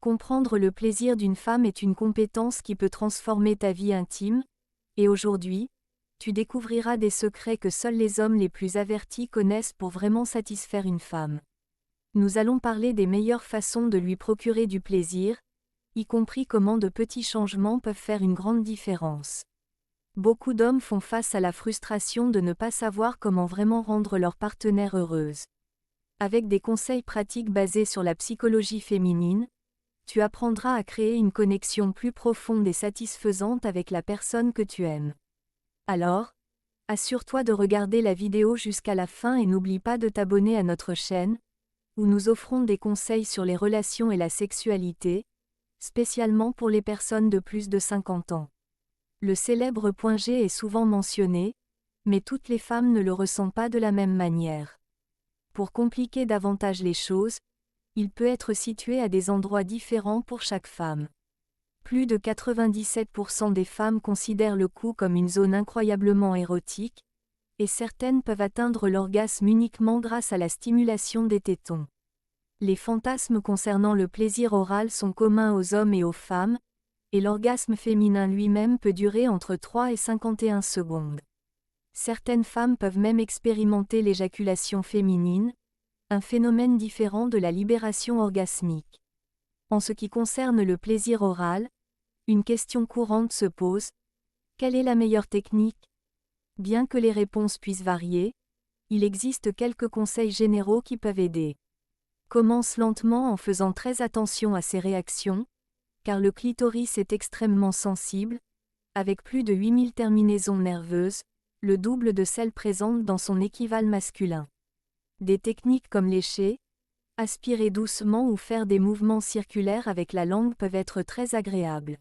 Comprendre le plaisir d'une femme est une compétence qui peut transformer ta vie intime, et aujourd'hui, tu découvriras des secrets que seuls les hommes les plus avertis connaissent pour vraiment satisfaire une femme. Nous allons parler des meilleures façons de lui procurer du plaisir, y compris comment de petits changements peuvent faire une grande différence. Beaucoup d'hommes font face à la frustration de ne pas savoir comment vraiment rendre leur partenaire heureuse. Avec des conseils pratiques basés sur la psychologie féminine, tu apprendras à créer une connexion plus profonde et satisfaisante avec la personne que tu aimes. Alors, assure-toi de regarder la vidéo jusqu'à la fin et n'oublie pas de t'abonner à notre chaîne, où nous offrons des conseils sur les relations et la sexualité, spécialement pour les personnes de plus de 50 ans. Le célèbre point G est souvent mentionné, mais toutes les femmes ne le ressentent pas de la même manière. Pour compliquer davantage les choses, il peut être situé à des endroits différents pour chaque femme. Plus de 97% des femmes considèrent le cou comme une zone incroyablement érotique, et certaines peuvent atteindre l'orgasme uniquement grâce à la stimulation des tétons. Les fantasmes concernant le plaisir oral sont communs aux hommes et aux femmes, et l'orgasme féminin lui-même peut durer entre 3 et 51 secondes. Certaines femmes peuvent même expérimenter l'éjaculation féminine, un phénomène différent de la libération orgasmique. En ce qui concerne le plaisir oral, une question courante se pose: quelle est la meilleure technique? Bien que les réponses puissent varier, il existe quelques conseils généraux qui peuvent aider. Commence lentement en faisant très attention à ses réactions, car le clitoris est extrêmement sensible, avec plus de 8000 terminaisons nerveuses, le double de celles présentes dans son équivalent masculin. Des techniques comme lécher, aspirer doucement ou faire des mouvements circulaires avec la langue peuvent être très agréables.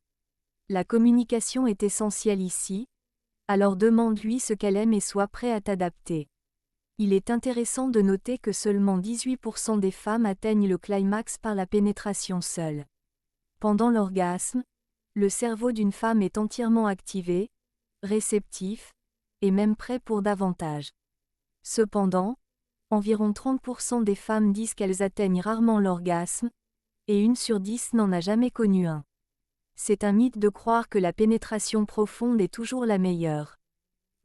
La communication est essentielle ici, alors demande-lui ce qu'elle aime et sois prêt à t'adapter. Il est intéressant de noter que seulement 18% des femmes atteignent le climax par la pénétration seule. Pendant l'orgasme, le cerveau d'une femme est entièrement activé, réceptif, et même prêt pour davantage. Cependant, environ 30% des femmes disent qu'elles atteignent rarement l'orgasme, et 1 sur 10 n'en a jamais connu un. C'est un mythe de croire que la pénétration profonde est toujours la meilleure.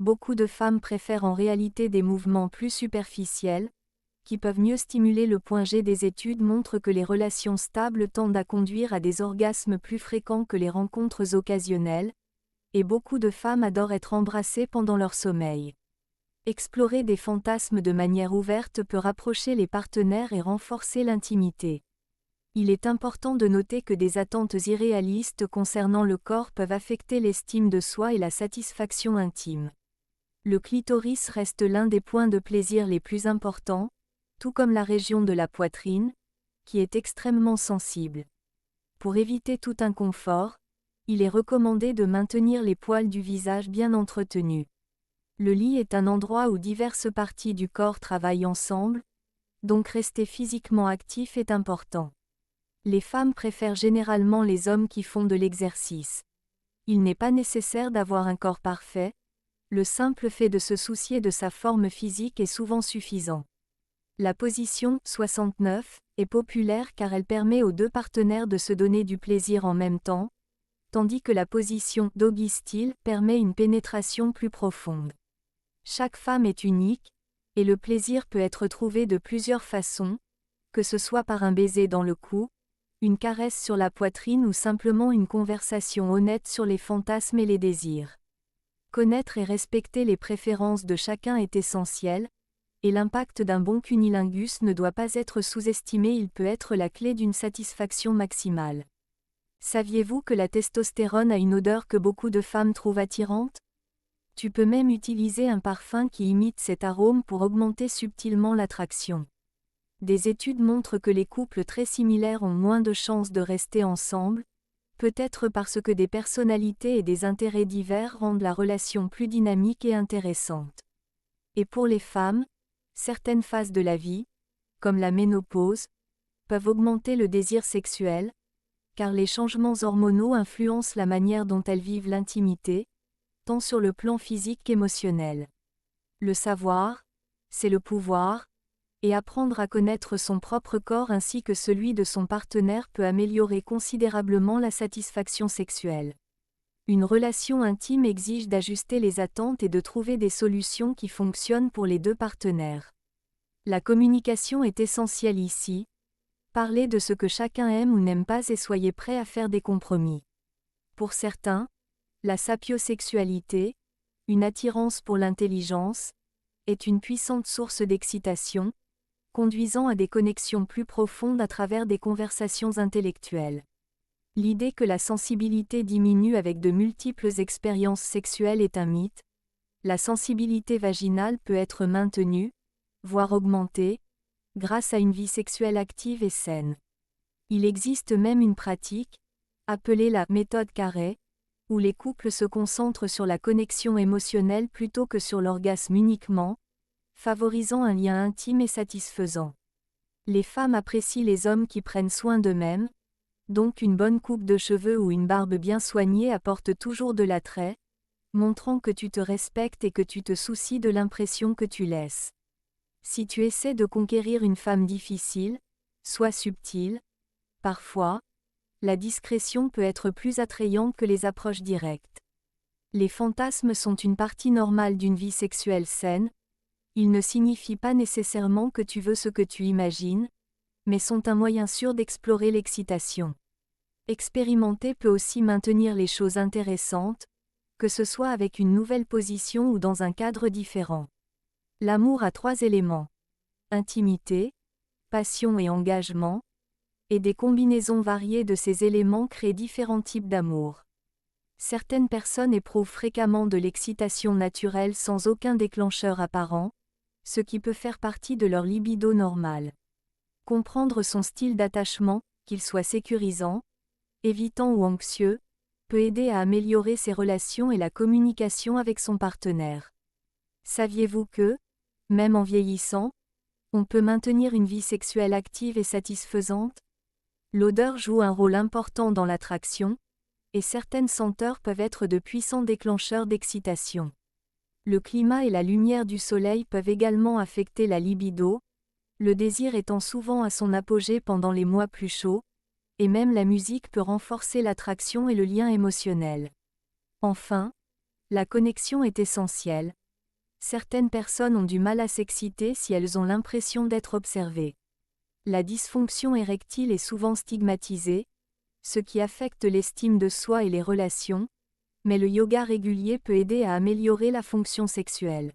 Beaucoup de femmes préfèrent en réalité des mouvements plus superficiels, qui peuvent mieux stimuler le point G. Des études montrent que les relations stables tendent à conduire à des orgasmes plus fréquents que les rencontres occasionnelles, et beaucoup de femmes adorent être embrassées pendant leur sommeil. Explorer des fantasmes de manière ouverte peut rapprocher les partenaires et renforcer l'intimité. Il est important de noter que des attentes irréalistes concernant le corps peuvent affecter l'estime de soi et la satisfaction intime. Le clitoris reste l'un des points de plaisir les plus importants, tout comme la région de la poitrine, qui est extrêmement sensible. Pour éviter tout inconfort, il est recommandé de maintenir les poils du visage bien entretenus. Le lit est un endroit où diverses parties du corps travaillent ensemble, donc rester physiquement actif est important. Les femmes préfèrent généralement les hommes qui font de l'exercice. Il n'est pas nécessaire d'avoir un corps parfait, le simple fait de se soucier de sa forme physique est souvent suffisant. La position 69 est populaire car elle permet aux deux partenaires de se donner du plaisir en même temps, tandis que la position doggy style permet une pénétration plus profonde. Chaque femme est unique, et le plaisir peut être trouvé de plusieurs façons, que ce soit par un baiser dans le cou, une caresse sur la poitrine ou simplement une conversation honnête sur les fantasmes et les désirs. Connaître et respecter les préférences de chacun est essentiel, et l'impact d'un bon cunnilingus ne doit pas être sous-estimé. Il peut être la clé d'une satisfaction maximale. Saviez-vous que la testostérone a une odeur que beaucoup de femmes trouvent attirante? Tu peux même utiliser un parfum qui imite cet arôme pour augmenter subtilement l'attraction. Des études montrent que les couples très similaires ont moins de chances de rester ensemble, peut-être parce que des personnalités et des intérêts divers rendent la relation plus dynamique et intéressante. Et pour les femmes, certaines phases de la vie, comme la ménopause, peuvent augmenter le désir sexuel, car les changements hormonaux influencent la manière dont elles vivent l'intimité, tant sur le plan physique qu'émotionnel. Le savoir, c'est le pouvoir, Et apprendre à connaître son propre corps ainsi que celui de son partenaire peut améliorer considérablement la satisfaction sexuelle. Une relation intime exige d'ajuster les attentes et de trouver des solutions qui fonctionnent pour les deux partenaires. La communication est essentielle ici. Parlez de ce que chacun aime ou n'aime pas et soyez prêt à faire des compromis. Pour certains, la sapiosexualité, une attirance pour l'intelligence, est une puissante source d'excitation, conduisant à des connexions plus profondes à travers des conversations intellectuelles. L'idée que la sensibilité diminue avec de multiples expériences sexuelles est un mythe. La sensibilité vaginale peut être maintenue, voire augmentée, grâce à une vie sexuelle active et saine. Il existe même une pratique, appelée la méthode Carré, où les couples se concentrent sur la connexion émotionnelle plutôt que sur l'orgasme uniquement, favorisant un lien intime et satisfaisant. Les femmes apprécient les hommes qui prennent soin d'eux-mêmes, donc une bonne coupe de cheveux ou une barbe bien soignée apporte toujours de l'attrait, montrant que tu te respectes et que tu te soucies de l'impression que tu laisses. Si tu essaies de conquérir une femme difficile, sois subtil. Parfois, la discrétion peut être plus attrayante que les approches directes. Les fantasmes sont une partie normale d'une vie sexuelle saine. Ils ne signifient pas nécessairement que tu veux ce que tu imagines, mais sont un moyen sûr d'explorer l'excitation. Expérimenter peut aussi maintenir les choses intéressantes, que ce soit avec une nouvelle position ou dans un cadre différent. L'amour a 3 éléments: intimité, passion et engagement, et des combinaisons variées de ces éléments créent différents types d'amour. Certaines personnes éprouvent fréquemment de l'excitation naturelle sans aucun déclencheur apparent, ce qui peut faire partie de leur libido normal. Comprendre son style d'attachement, qu'il soit sécurisant, évitant ou anxieux, peut aider à améliorer ses relations et la communication avec son partenaire. Saviez-vous que, même en vieillissant, on peut maintenir une vie sexuelle active et satisfaisante? L'odeur joue un rôle important dans l'attraction, et certaines senteurs peuvent être de puissants déclencheurs d'excitation. Le climat et la lumière du soleil peuvent également affecter la libido, le désir étant souvent à son apogée pendant les mois plus chauds, et même la musique peut renforcer l'attraction et le lien émotionnel. Enfin, la connexion est essentielle. Certaines personnes ont du mal à s'exciter si elles ont l'impression d'être observées. La dysfonction érectile est souvent stigmatisée, ce qui affecte l'estime de soi et les relations, mais le yoga régulier peut aider à améliorer la fonction sexuelle.